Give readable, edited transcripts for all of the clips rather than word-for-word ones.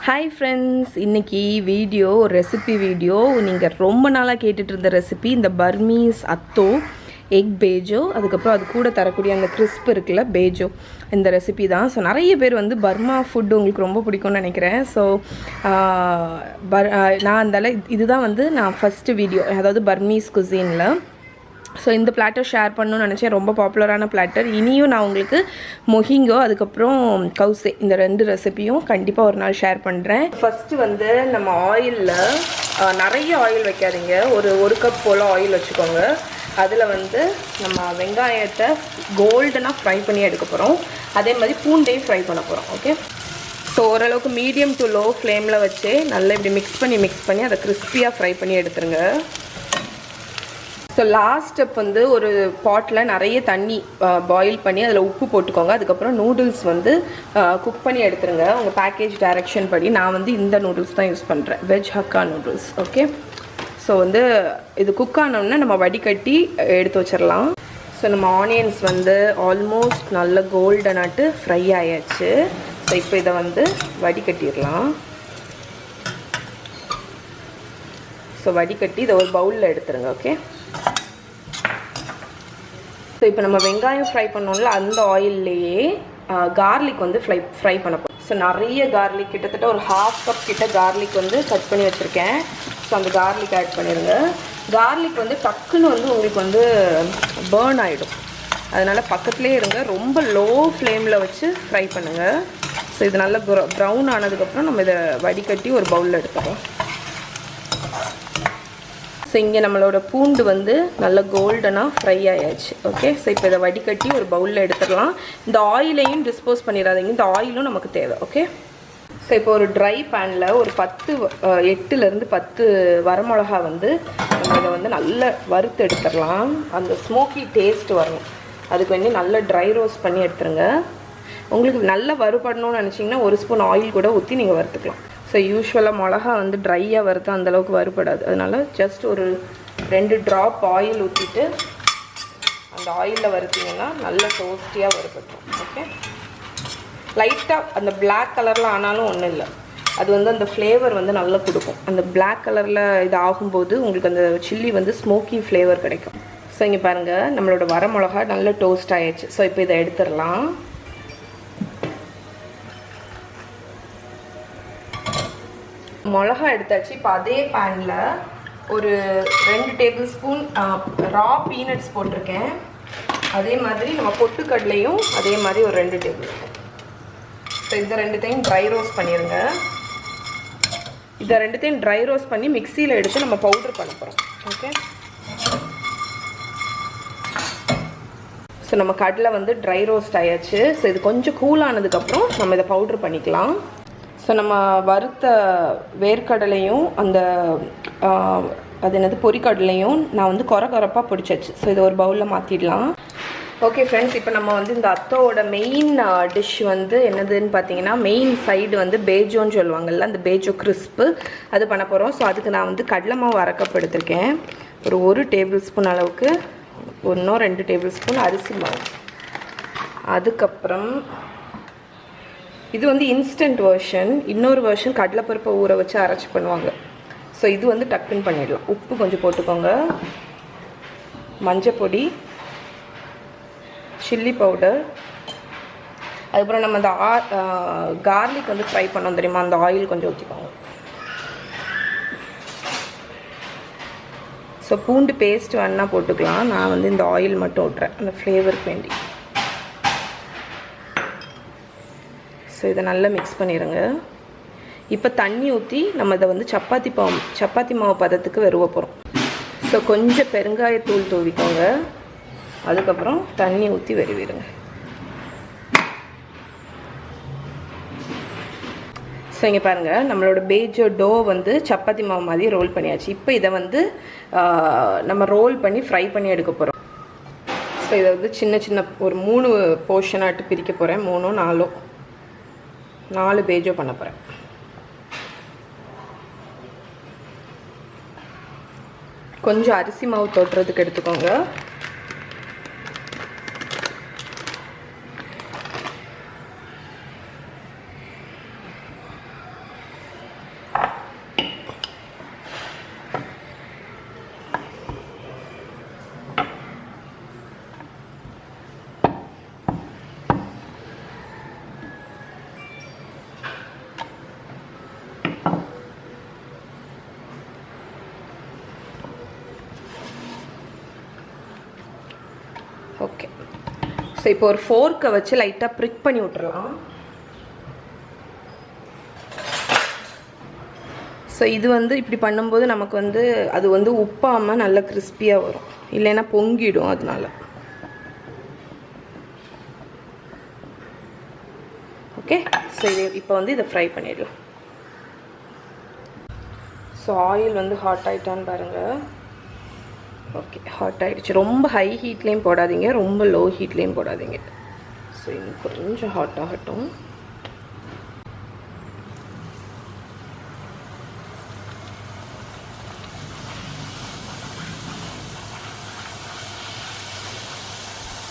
Hi friends, இன்னைக்கு video recipe video நீங்கள் ரொம்ப நாளாக கேட்டுட்டு இருந்த ரெசிபி இந்த பர்மீஸ் அத்தோ எக் பேஜோ அதுக்கப்புறம் அது கூட தரக்கூடிய அந்த கிறிஸ்ப் இருக்குல்ல பேஜோ இந்த ரெசிபி தான். ஸோ நிறைய பேர் வந்து பர்மா ஃபுட் உங்களுக்கு ரொம்ப பிடிக்கும்னு நினைக்கிறேன். ஸோ நான் அந்தால இதுதான் வந்து நான் ஃபஸ்ட்டு வீடியோ, அதாவது பர்மீஸ் குசீனில். ஸோ இந்த பிளாட்டர் ஷேர் பண்ணணும்னு நினச்சேன். ரொம்ப பாப்புலரான பிளாட்டர். இனியும் நான் உங்களுக்கு மொஹிங்கோ அதுக்கப்புறம் கவுசே இந்த ரெண்டு ரெசிபியும் கண்டிப்பாக ஒரு நாள் ஷேர் பண்ணுறேன். ஃபஸ்ட்டு வந்து நம்ம ஆயிலில் நிறைய ஆயில் வைக்காதீங்க, ஒரு கப் போல் ஆயில் வச்சுக்கோங்க. அதில் வந்து நம்ம வெங்காயத்தை கோல்டனாக ஃப்ரை பண்ணி எடுக்க போகிறோம். அதே மாதிரி பூண்டையும் ஃப்ரை பண்ண போகிறோம். ஓகே, ஸோ ஓரளவுக்கு மீடியம் டு லோ ஃப்ளேமில் வச்சு நல்லா இப்படி மிக்ஸ் பண்ணி அதை கிறிஸ்பியாக ஃப்ரை பண்ணி எடுத்துருங்க. ஸோ லாஸ்ட் ஸ்டெப் வந்து ஒரு பாட்டில் நிறைய தண்ணி பாயில் பண்ணி அதில் உப்பு போட்டுக்கோங்க. அதுக்கப்புறம் நூடுல்ஸ் வந்து குக் பண்ணி எடுத்துருங்க உங்கள் பேக்கேஜ் டைரக்ஷன் படி. நான் வந்து இந்த நூடுல்ஸ் தான் யூஸ் பண்ணுறேன், veg hakka noodles. Okay, so வந்து இது குக் ஆனோடனே நம்ம வடிகட்டி எடுத்து வச்சிடலாம். ஸோ நம்ம ஆனியன்ஸ் வந்து ஆல்மோஸ்ட் நல்ல கோல்டனாட்டு ஃப்ரை ஆயாச்சு. ஸோ இப்போ இதை வந்து வடிகட்டிடலாம். ஸோ வடிகட்டி இதை ஒரு பவுலில் எடுத்துருங்க. ஓகே, ஸோ இப்போ நம்ம வெங்காயம் ஃப்ரை பண்ணோம்ல அந்த ஆயில்லையே கார்லிக் வந்து ஃப்ரை பண்ண போகிறோம். ஸோ நிறைய கார்லிக், கிட்டத்தட்ட ஒரு 1/2 கப் கிட்ட கார்லிக் வந்து கட் பண்ணி வச்சுருக்கேன். ஸோ அந்த கார்லிக் ஆட் பண்ணிடுங்க. கார்லிக் வந்து டக்குன்னு வந்து உங்களுக்கு வந்து பேர்ன் ஆகிடும், அதனால் பக்கத்துலேயே இருங்க. ரொம்ப லோ ஃப்ளேமில் வச்சு ஃப்ரை பண்ணுங்கள். ஸோ இது நல்லா ப்ரௌன் ஆனதுக்கப்புறம் நம்ம இதை வடிகட்டி ஒரு பவுலில் எடுத்துக்கிறோம். ஸோ இங்கே நம்மளோட பூண்டு வந்து நல்ல கோல்டனாக ஃப்ரை ஆயாச்சு. ஓகே, ஸோ இப்போ இதை வடிகட்டி ஒரு பவுலில் எடுத்துடலாம். இந்த ஆயிலையும் டிஸ்போஸ் பண்ணிடாதீங்க, இந்த ஆயிலும் நமக்கு தேவை. ஓகே, ஸோ இப்போ ஒரு ட்ரை பேனில் ஒரு 8லேருந்து 10 வரமிளகா வந்து நம்ம இதை வந்து நல்லா வறுத்து எடுத்துடலாம். அந்த ஸ்மோக்கி டேஸ்ட் வரணும், அதுக்கு வேண்டி நல்லா ட்ரை ரோஸ்ட் பண்ணி எடுத்துருங்க. உங்களுக்கு நல்லா வறுபடணும்னு நினச்சிங்கன்னா 1 ஸ்பூன் ஆயில் கூட ஊற்றி நீங்கள் வறுத்துக்கலாம். ஸோ யூஸ்வலாக மிளகா வந்து ட்ரையாக வறுத்தா அந்தளவுக்கு வறுபடாது, அதனால் ஜஸ்ட் ஒரு 2 ட்ராப் ஆயில் ஊற்றிட்டு அந்த ஆயிலில் வறுத்திங்கன்னா நல்ல டோஸ்டியாக வறுபடும். ஓகே, லைட்டாக அந்த பிளாக் கலரில் ஆனாலும் ஒன்றும் இல்லை, அது வந்து அந்த ஃப்ளேவர் வந்து நல்லா கொடுக்கும். அந்த பிளாக் கலரில் இது ஆகும்போது உங்களுக்கு அந்த சில்லி வந்து ஸ்மோக்கி ஃப்ளேவர் கிடைக்கும். ஸோ இங்கே பாருங்கள், நம்மளோட வரமிளகா நல்ல டோஸ்ட் ஆயிடுச்சு. ஸோ இப்போ இதை எடுத்துடலாம். மிளகா எடுத்தாச்சு. இப்போ அதே பேனில் ஒரு 2 டேபிள் ஸ்பூன் ரா பீனட்ஸ் போட்டிருக்கேன். அதே மாதிரி நம்ம பொட்டுக்கடலையும் அதே மாதிரி ஒரு 2 டேபிள் ஸ்பூன். ஸோ இந்த 2த்தையும் ட்ரை ரோஸ்ட் பண்ணிடுங்க. இதை 2த்தையும் ட்ரை ரோஸ்ட் பண்ணி மிக்சியில் எடுத்து நம்ம பவுட்ரு பண்ண போகிறோம். ஓகே, ஸோ நம்ம கடலை வந்து ட்ரை ரோஸ்ட் ஆயாச்சு. ஸோ இது கொஞ்சம் கூல் ஆனதுக்கப்புறம் நம்ம இதை பவுட்ரு பண்ணிக்கலாம். ஸோ நம்ம வறுத்த வேர்க்கடலையும் அந்த அது என்னது பொரிக்கடலையும் நான் வந்து கொரப்பாக பிடிச்சாச்சு. ஸோ இதை ஒரு பவுலில் மாற்றிடலாம். ஓகே ஃப்ரெண்ட்ஸ், இப்போ நம்ம வந்து இந்த அத்தோட மெயின் டிஷ் வந்து என்னதுன்னு பார்த்தீங்கன்னா, மெயின் சைடு வந்து பேஜோன்னு சொல்லுவாங்கள்ல, அந்த பேஜோ கிறிஸ்ப்பு அது பண்ண போகிறோம். ஸோ அதுக்கு நான் வந்து கடலை மாவு அரைக்கப் எடுத்திருக்கேன். ஒரு 1 டேபிள் ஸ்பூன் அளவுக்கு, 1-2 டேபிள் ஸ்பூன் அரிசி மாவு. அதுக்கப்புறம் இது வந்து இன்ஸ்டன்ட் வெர்ஷன், இன்னொரு வெர்ஷன் கடலைப்பருப்பை ஊற வச்சு அரைச்சி பண்ணுவாங்க. ஸோ இது வந்து டக்குன்னு பண்ணிடலாம். உப்பு கொஞ்சம் போட்டுக்கோங்க, மஞ்சள் பொடி, சில்லி பவுடர், அதுக்கப்புறம் நம்ம அந்த கார்லிக் வந்து ஃப்ரை பண்ணோம் தெரியுமா, அந்த ஆயில் கொஞ்சம் ஊற்றிக்கோங்க. ஸோ பூண்டு பேஸ்ட் வேணால் போட்டுக்கலாம், நான் வந்து இந்த ஆயில் மட்டும் விட்றேன் அந்த ஃப்ளேவருக்கு வேண்டி. ஸோ இதை நல்லா மிக்ஸ் பண்ணிடுங்க. இப்போ தண்ணி ஊற்றி நம்ம இதை வந்து சப்பாத்தி மாவு பதத்துக்கு வெறுவ போகிறோம். ஸோ கொஞ்சம் பெருங்காயத்தூள் தூவிக்கோங்க, அதுக்கப்புறம் தண்ணி ஊற்றி வெறுவிடுங்க. ஸோ இங்கே பாருங்கள், நம்மளோட பேஜோ டோ வந்து சப்பாத்தி மாவு மாதிரி ரோல் பண்ணியாச்சு. இப்போ இதை வந்து நம்ம ரோல் பண்ணி ஃப்ரை பண்ணி எடுக்க போகிறோம். ஸோ இதை வந்து சின்ன ஒரு 3 போர்ஷனாட்டு பிரிக்க போகிறேன். 4 பேஜோ பண்ண போகிறேன். கொஞ்சம் அரிசி மாவு தொட்டுறதுக்கு எடுத்துக்கோங்க. ஸோ இப்போ ஒரு ஃபோர்க்கை வச்சு லைட்டாக ப்ரிக் பண்ணி விட்டுறலாம். ஸோ இது வந்து இப்படி பண்ணும்போது நமக்கு வந்து அது வந்து உப்பாமல் நல்லா கிறிஸ்பியாக வரும், இல்லைன்னா பொங்கிடும். அதனால ஓகே. ஸோ இது இப்போ வந்து இதை ஃப்ரை பண்ணிடலாம். ஸோ ஆயில் வந்து ஹாட் ஆகிட்டான்னு பாருங்கள். ஓகே, ஹாட் ஆகிடுச்சு. ரொம்ப ஹை ஹீட்லேயும் போடாதீங்க, ரொம்ப லோ ஹீட்லேயும் போடாதீங்க. ஸோ இன்னும் கொஞ்சம் ஹாட் ஆகட்டும்.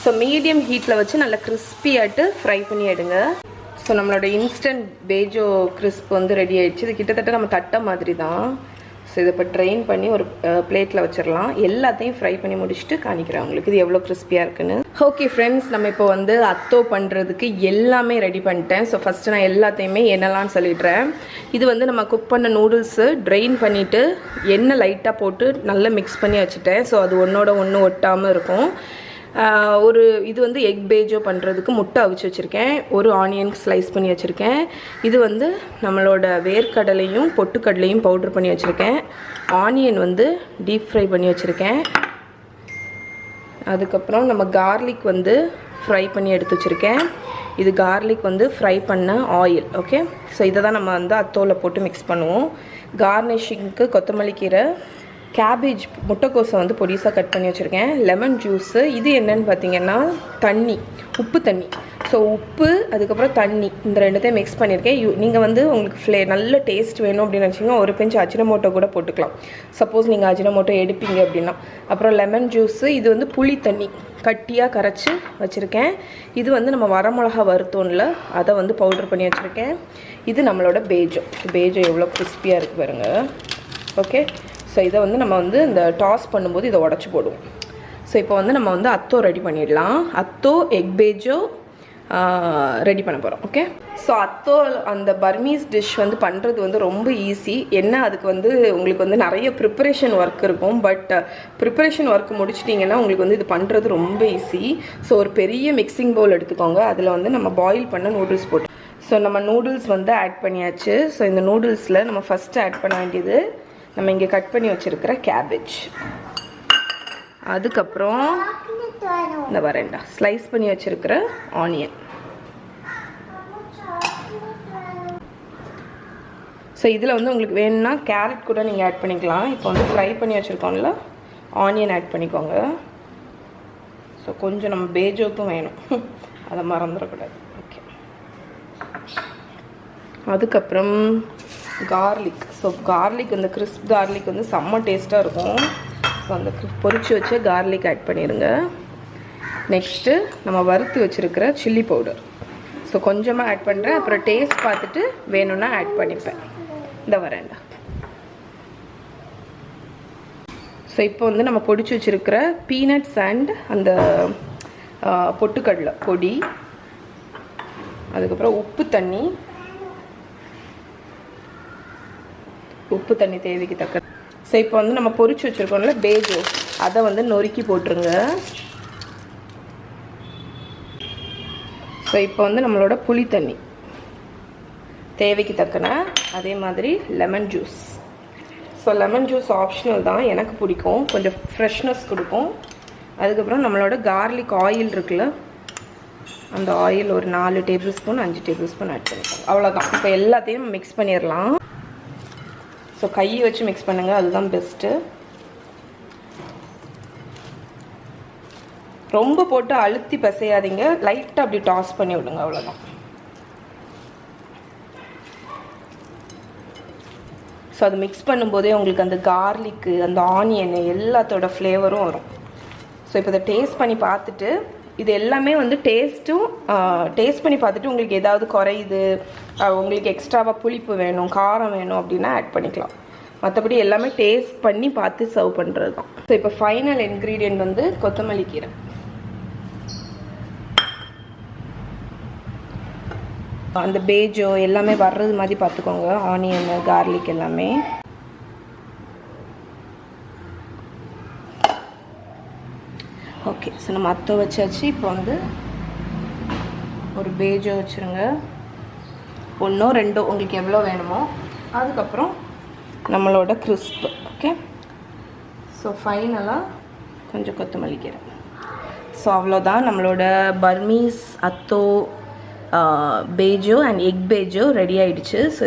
ஸோ மீடியம் ஹீட்டில் வச்சு நல்லா கிறிஸ்பியாட்டு ஃப்ரை பண்ணி எடுங்க. ஸோ நம்மளோட இன்ஸ்டன்ட் பேஜோ கிறிஸ்ப் வந்து ரெடி ஆகிடுச்சு. இது கிட்டத்தட்ட நம்ம தட்டை மாதிரி தான். ஸோ இதை இப்போ ட்ரெயின் பண்ணி ஒரு பிளேட்டில் வச்சிடலாம். எல்லாத்தையும் ஃப்ரை பண்ணி முடிச்சுட்டு காணிக்கிறேன் உங்களுக்கு இது எவ்வளோ கிறிஸ்பியாக இருக்குன்னு. ஓகே ஃப்ரெண்ட்ஸ், நம்ம இப்போ வந்து அத்தோ பண்ணுறதுக்கு எல்லாமே ரெடி பண்ணிட்டேன். ஸோ ஃபஸ்ட்டு நான் எல்லாத்தையுமே என்னெல்லாம்னு சொல்லிடுறேன். இது வந்து நம்ம குக் பண்ண நூடுல்ஸு ட்ரெயின் பண்ணிவிட்டு எண்ணெய் லைட்டாக போட்டு நல்லா மிக்ஸ் பண்ணி வச்சுட்டேன். ஸோ அது ஒன்றோட ஒன்று ஒட்டாமல் இருக்கும். ஒரு இது வந்து எக் பேஜோ பண்ணுறதுக்கு முட்டை அவிச்சு வச்சுருக்கேன். ஒரு ஆனியன் ஸ்லைஸ் பண்ணி வச்சுருக்கேன். இது வந்து நம்மளோட வேர்க்கடலையும் பொட்டுக்கடலையும் பவுட்ரு பண்ணி வச்சுருக்கேன். ஆனியன் வந்து டீப் ஃப்ரை பண்ணி வச்சுருக்கேன். அதுக்கப்புறம் நம்ம கார்லிக் வந்து ஃப்ரை பண்ணி எடுத்து வச்சுருக்கேன். இது கார்லிக் வந்து ஃப்ரை பண்ண ஆயில். ஓகே, ஸோ இதை தான் நம்ம வந்து அத்தோவில் போட்டு மிக்ஸ் பண்ணுவோம். கார்னிஷிங்க்கு கொத்தமல்லி கீரை, கேபேஜ், முட்டைக்கோஸை வந்து பொடிசாக கட் பண்ணி வச்சுருக்கேன். Lemon juice. இது என்னன்னு பார்த்தீங்கன்னா தண்ணி, உப்பு தண்ணி. ஸோ உப்பு அதுக்கப்புறம் தண்ணி இந்த ரெண்டுத்தையும் மிக்ஸ் பண்ணியிருக்கேன். நீங்கள் வந்து உங்களுக்கு நல்ல டேஸ்ட் வேணும் அப்படின்னு நினச்சிங்கன்னா ஒரு பிஞ்சு அஜினமோட்டோ கூட போட்டுக்கலாம், சப்போஸ் நீங்கள் அஜினமோட்டோ எடுப்பீங்க அப்படின்னா. அப்புறம் லெமன் ஜூஸு. இது வந்து புளி தண்ணி கட்டியாக கரைச்சி வச்சுருக்கேன். இது வந்து நம்ம வரமிளகா வறுத்தோன்ல அதை வந்து பவுட்ரு பண்ணி வச்சுருக்கேன். இது நம்மளோட பேஜோ. பேஜோ எவ்வளோ கிறிஸ்பியாக இருக்குது பாருங்கள். ஓகே, ஸோ இதை வந்து நம்ம வந்து இந்த டாஸ் பண்ணும்போது இதை உடச்சி போடுவோம். ஸோ இப்போ வந்து நம்ம வந்து அத்தோ ரெடி பண்ணிடலாம். அத்தோ எக் பேஜோ ரெடி பண்ண போகிறோம். ஓகே, ஸோ அத்தோ அந்த பர்மீஸ் டிஷ் வந்து பண்ணுறது வந்து ரொம்ப ஈஸி. என்ன அதுக்கு வந்து உங்களுக்கு வந்து நிறைய ப்ரிப்பரேஷன் ஒர்க் இருக்கும். பட் ப்ரிப்பரேஷன் ஒர்க் முடிச்சிட்டிங்கன்னா உங்களுக்கு வந்து இது பண்ணுறது ரொம்ப ஈஸி. ஸோ ஒரு பெரிய மிக்சிங் பவுல் எடுத்துக்கோங்க. அதில் வந்து நம்ம பாயில் பண்ண நூடுல்ஸ் போட்டு, ஸோ நம்ம நூடுல்ஸ் வந்து ஆட் பண்ணியாச்சு. ஸோ இந்த நூடுல்ஸில் நம்ம ஃபஸ்ட்டு ஆட் பண்ண வேண்டியது நம்ம இங்கே கட் பண்ணி வச்சுருக்கிற கேபேஜ். அதுக்கப்புறம் இந்த வரேன்டா ஸ்லைஸ் பண்ணி வச்சுருக்கிற ஆனியன். ஸோ இதில் வந்து உங்களுக்கு வேணும்னா கேரட் கூட நீங்கள் ஆட் பண்ணிக்கலாம். இப்போ வந்து ஃப்ரை பண்ணி வச்சுருக்கோம்ல, ஆனியன் ஆட் பண்ணிக்கோங்க. ஸோ கொஞ்சம் நம்ம பேஜோக்கும் வேணும், அதை மறந்துடக்கூடாது. ஓகே, அதுக்கப்புறம் கார்லிக். ஸோ கார்லிக், இந்த கிறிஸ்ப் கார்லிக் வந்து செம்ம டேஸ்ட்டாக இருக்கும். ஸோ அந்த பொரிச்சு வச்சு கார்லிக் ஆட் பண்ணிடுங்க. நெக்ஸ்ட்டு நம்ம வறுத்து வச்சுருக்கிற சில்லி பவுடர். ஸோ கொஞ்சமாக ஆட் பண்ணுறேன், அப்புறம் டேஸ்ட் பார்த்துட்டு வேணும்னா ஆட் பண்ணிப்பேன். இந்த வரேன்டா. ஸோ இப்போ வந்து நம்ம பொடிச்சு வச்சுருக்கிற பீனட்ஸ் அண்ட் அந்த பொட்டுக்கடலை பொடி, அதுக்கப்புறம் உப்பு தண்ணி தேவைக்கு தக்க. ஸோ இப்போ வந்து நம்ம பொரிச்சு வச்சுருக்கோம்ல பேஜோ, அதை வந்து நொறுக்கி போட்டுருங்க. ஸோ இப்போ வந்து நம்மளோட புளி தண்ணி தேவைக்கு தக்கன, அதே மாதிரி lemon juice. So lemon juice optional தான், எனக்கு பிடிக்கும், கொஞ்சம் ஃப்ரெஷ்னஸ் கொடுக்கும். அதுக்கப்புறம் நம்மளோட கார்லிக் ஆயில் இருக்குல்ல, அந்த ஆயில் ஒரு 4 tablespoon 5 tablespoon add பண்ணிக்கோங்க. அவ்வளோதான். இப்போ எல்லாத்தையும் மிக்ஸ் பண்ணிடலாம். ஸோ கையை வச்சு மிக்ஸ் பண்ணுங்கள், அதுதான் பெஸ்ட்டு. ரொம்ப போட்டு அழுத்தி பிசையாதீங்க, லைட்டாக அப்படி டாஸ் பண்ணி விடுங்க, அவ்வளோதான். ஸோ அது மிக்ஸ் பண்ணும்போதே உங்களுக்கு அந்த கார்லிக்கு, அந்த ஆனியன் எல்லாத்தோட ஃப்ளேவரும் வரும். ஸோ இப்போ இதை டேஸ்ட் பண்ணி பார்த்துட்டு, இது எல்லாமே வந்து டேஸ்ட் பண்ணி பார்த்துட்டு உங்களுக்கு ஏதாவது குறையுது, உங்களுக்கு எக்ஸ்ட்ராவாக புளிப்பு வேணும், காரம் வேணும் அப்படின்னா ஆட் பண்ணிக்கலாம். மற்றபடி எல்லாமே டேஸ்ட் பண்ணி பார்த்து சர்வ் பண்ணுறது தான். ஸோ இப்போ ஃபைனல் இன்க்ரீடியன்ட் வந்து கொத்தமல்லி கீரை. அந்த பேஜோ எல்லாமே வர்றது மாதிரி பார்த்துக்கோங்க, ஆனியன் கார்லிக் எல்லாமே. ஓகே, ஸோ நம்ம அத்தை வச்சாச்சு. இப்போ வந்து ஒரு பேஜோ வச்சுருங்க, ஒன்றோ ரெண்டோ உங்களுக்கு எவ்வளோ வேணுமோ. அதுக்கப்புறம் நம்மளோட கிறிஸ்ப். ஓகே, ஸோ ஃபைனலாக கொஞ்சம் கொத்தமல்லி கீரை. ஸோ அவ்வளோதான், நம்மளோட Burmese atho bejo and egg bejo ready ஆகிடுச்சு. ஸோ